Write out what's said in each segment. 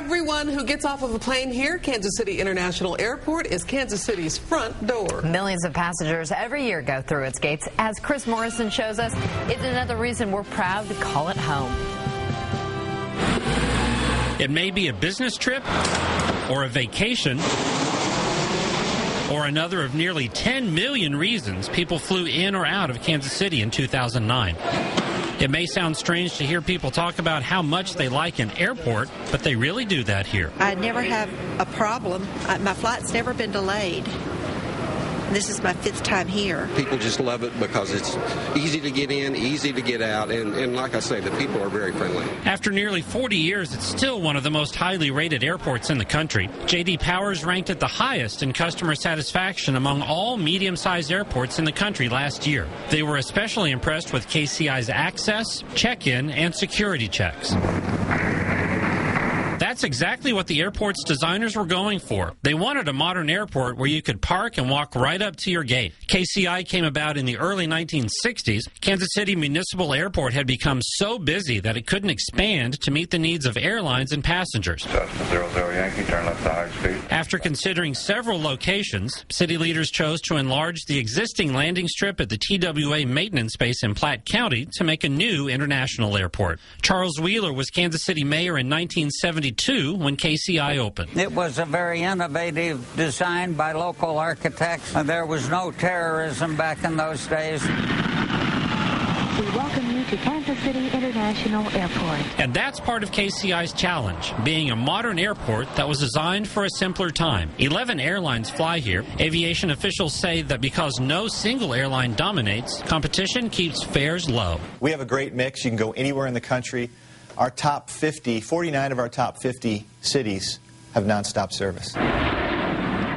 Everyone who gets off of a plane here, Kansas City International Airport is Kansas City's front door. Millions of passengers every year go through its gates. As Chris Morrison shows us, it's another reason we're proud to call it home. It may be a business trip or a vacation or another of nearly 10 million reasons people flew in or out of Kansas City in 2009. It may sound strange to hear people talk about how much they like an airport, but they really do that here. I never have a problem. My flight's never been delayed. This is my 5th time here. People just love it because it's easy to get in, easy to get out, and like I say, the people are very friendly. After nearly 40 years, it's still one of the most highly rated airports in the country. J.D. Powers ranked it the highest in customer satisfaction among all medium-sized airports in the country last year. They were especially impressed with KCI's access, check-in, and security checks. That's exactly what the airport's designers were going for. They wanted a modern airport where you could park and walk right up to your gate. KCI came about in the early 1960s. Kansas City Municipal Airport had become so busy that it couldn't expand to meet the needs of airlines and passengers. Cessna 00 Yankee, turn left to high speed. After considering several locations, city leaders chose to enlarge the existing landing strip at the TWA maintenance base in Platte County to make a new international airport. Charles Wheeler was Kansas City mayor in 1972 when KCI opened. It was a very innovative design by local architects. There was no terrorism back in those days. We welcome you to Kansas City International Airport. And that's part of KCI's challenge, being a modern airport that was designed for a simpler time. 11 airlines fly here. Aviation officials say that because no single airline dominates, competition keeps fares low. We have a great mix. You can go anywhere in the country. Our top 50, 49 of our top 50 cities have nonstop service.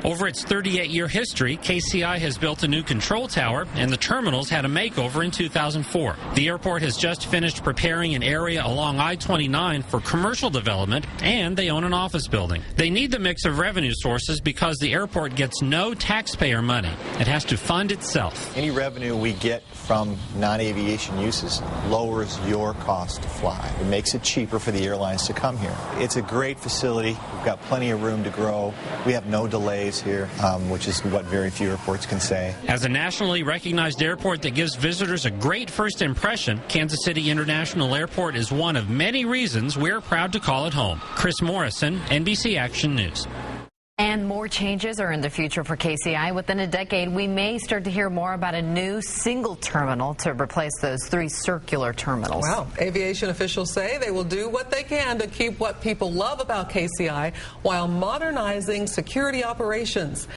Over its 38-year history, KCI has built a new control tower, and the terminals had a makeover in 2004. The airport has just finished preparing an area along I-29 for commercial development, and they own an office building. They need the mix of revenue sources because the airport gets no taxpayer money. It has to fund itself. Any revenue we get from non-aviation uses lowers your cost to fly. It makes it cheaper for the airlines to come here. It's a great facility. We've got plenty of room to grow. We have no delays here, which is what very few airports can say. As a nationally recognized airport that gives visitors a great first impression, Kansas City International Airport is one of many reasons we're proud to call it home. Chris Morrison, NBC Action News. And more changes are in the future for KCI. Within a decade, we may start to hear more about a new single terminal to replace those 3 circular terminals. Well, aviation officials say they will do what they can to keep what people love about KCI while modernizing security operations.